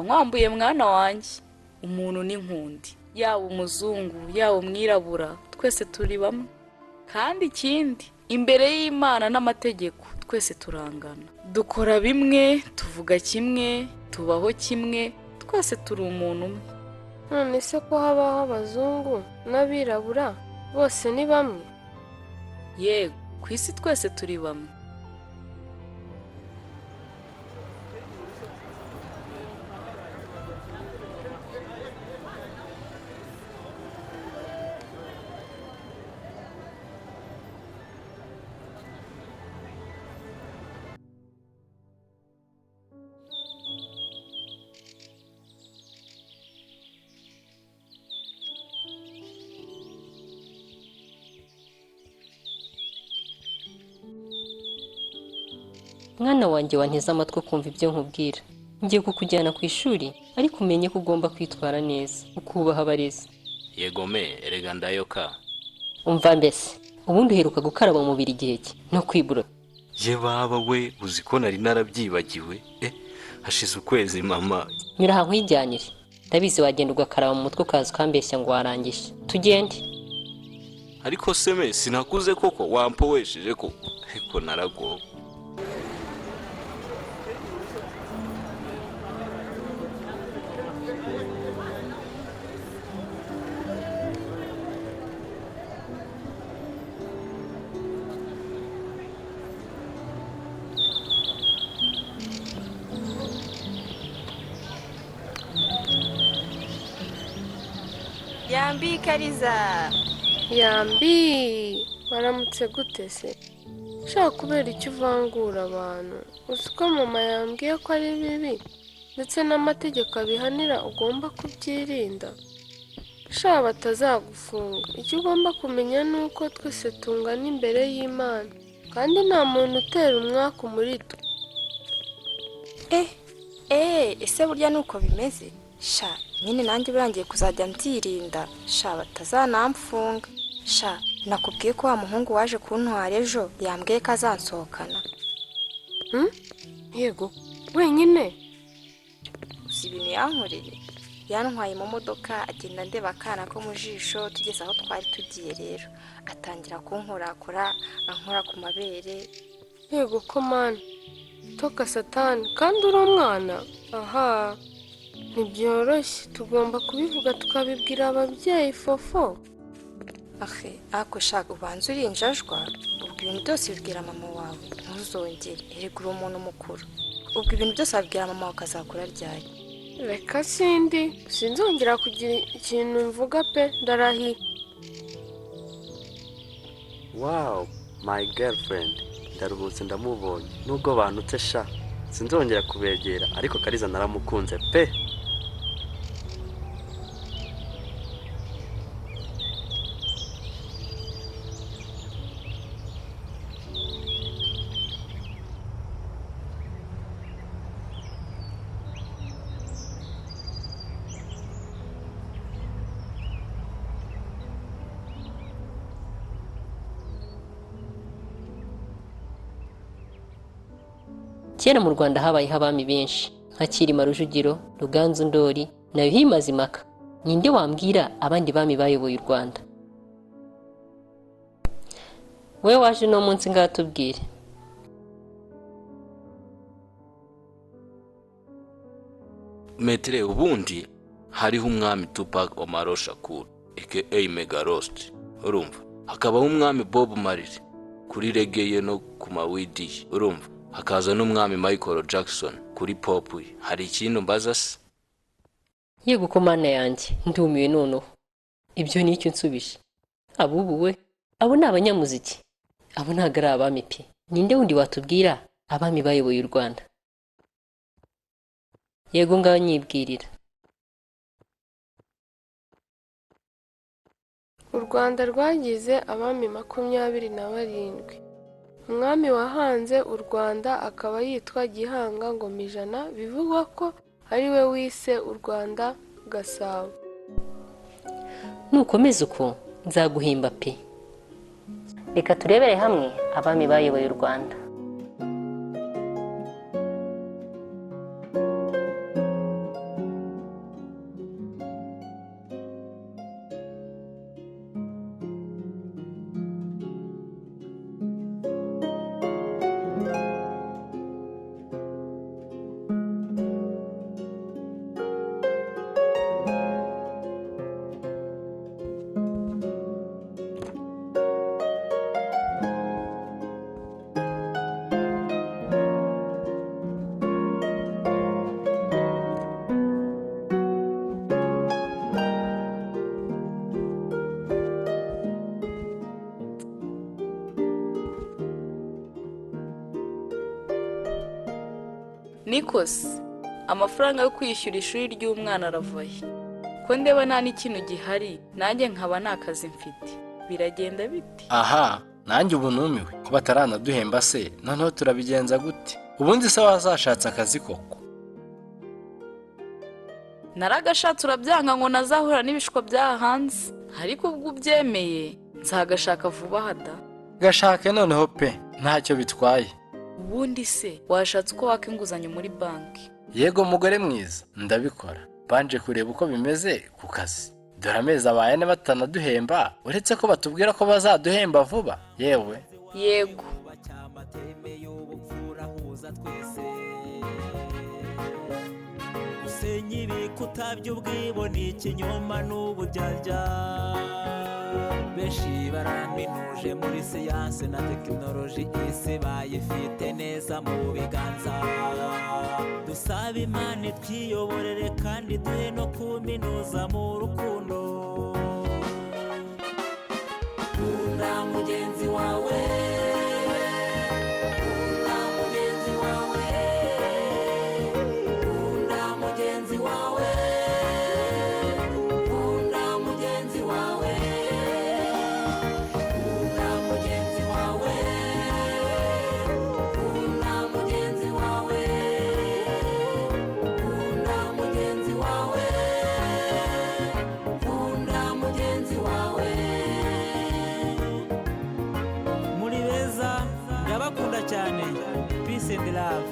nkwambuye mwana wanjye, umuntu n'inkundi, yaba umuzungu yaba umwirabura, twese turi bamwe. Kandi ikindi, imbere y'Imana n'amategeko twese turangana, dukora bimwe, tuvuga kimwe, tubaho kimwe, twese turi umuntu umwe. None se ko habaho abazungu n'abirabura bose ni bamwe? Yego, ku isi twese turi bamwe. Mwana wanjye wanteze amatwi kumva ibyo nkubwira. Ngiye kukujyana ku ishuri, ariko umenye ko ugomba kwitwara neza, ukubaha abarezi. Yego me, erega ndayoka. Umva mbese, ubundi uheruka gukaraba umubiri igihe ki no kwibura? Ye baba we, uzi ko nari narabyibagiwe. Hashize ukwezi mama. Nyura aha nkwijyanire. Ndabizi wagenda ugakaraba mu mutwe ukaza ukambeshya ngo warangije. Tugende. Ariko se me, sinakuze koko wampowesheje koko. Ariko naragowe. Yambi Kariza. Yambi, waramutse gute se? Ushaka kubera icyo uvangura abantu? Uzi ko mama yambwiye ko ari bibi, ndetse n'amategeko abihanira ugomba kubyirinda. Shaka batazagufunga. Icyo ugomba kumenya ni uko twese tungana imbere y'Imana, kandi nta muntu utera umwaka muri twe. Ese burya nuko bimeze? Sha, nyine nanjye birangiye kuzajya mbyirinda. Sha, batazanamfunga. Sha, nakubwiye ko wa muhungu waje kuntwara ejo yambwiye ko azansohokana. Yego, wenyine? Uzi ibintu yankoreye? Yantwaye mu modoka, agenda ndeba akana ko mu jisho, tugeze aho twari tugiye rero. Atangira kunkorakora, ankora ku mabere. Yego ko mana, toka satani, kandi uri umwana? Aha, ntibyoroshye, tugomba kubivuga tukabibwira ababyeyi fofo. Ako shaka ubanza urinjajwa, ubwo ibintu byose bibwira mama wawe, ntuzongere, erega uri umuntu mukuru. Ubwo ibintu byose wabwira mama wawe akazakura ryari. Reka sinzongera kugira ikintu mvuga pe, ndarahiye. Wow, my girlfriend, ndaruhutse ndamubonye. Nubwo bantutse sha, sinzongera kubegera, ariko Kariza naramukunze pe. kera mu Rwanda habayeho abami benshi nka Cyilima Rujugiro, Ruganzu Ndoli na Yuhi Mazimpaka. Ninde wambwira abandi bami bayoboye u Rwanda? We waje no munsi ngatubwire. Metre, ubundi hariho umwami Tupac Omaro Shakur aka Mega Roast, urumva. Hakabaho umwami Bob Marley kuri reggae ye no ku mawidi, urumva. Hakaza n'umwami Michael Jackson kuri pop. Hari ikintu mbaza se? Yego ko mana yanjye, ndumiwe noneho. Ibyo ni icyo nsubije. Abubu we, abo ni abanyamuziki. Abo ntago ari abami pe. Ninde wundi watubwira abami bayoboye u Rwanda? Yego ngaho nyibwirira. u Rwanda rwagize abami 27. Umwami wahanze u Rwanda akaba yitwa Gihanga Ngoma Ijana, bivugwa ko ari we wise u Rwanda Gasabo. Nukomeza uko nzaguhimba pe. Reka turebere hamwe abami bayoboye u Rwanda. Nikos, amafaranga yo kwishyura ishuri ry'umwana aravaye. Ko ndeba nta n'ikintu gihari, nanjye nkaba nta kazi mfite. Biragenda bite? Aha, nanjye ubu numiwe. Ko bataranaduhemba se, noneho turabigenza gute? Ubundi se wazashatse akazi koko? Naragashatse urabyanga ngo nazahura n'ibishwa bya hanze. Ariko ubwo ubyemeye, nzagashaka vuba hada. Gashake noneho pe, ntacyo bitwaye. Ubundi se, washatse uko waka inguzanyo muri banki? Yego mugore mwiza, ndabikora. Banje kureba uko bimeze ku kazi. Dore amezi abaye ane batanaduhemba, uretse ko batubwira ko bazaduhemba vuba. Yewe. Yego. Usenya ibikuta by'ubwibone, ikinyoma n'uburyarya. Benshi baraminuje muri siyanse na tekinoloji, isi bayifite neza mu biganza. Dusaba Imana twiyoborere kandi duhe no kuminuza mu rukundo. Kunda mugenzi wawe, kunda mugenzi wawe, kunda mugenzi wawe, kunda mugenzi wawe, kunda mugenzi wawe, kunda mugenzi wawe, kunda mugenzi wawe, kunda mugenzi wawe. Muri beza ndabakunda cyane. Peace and love.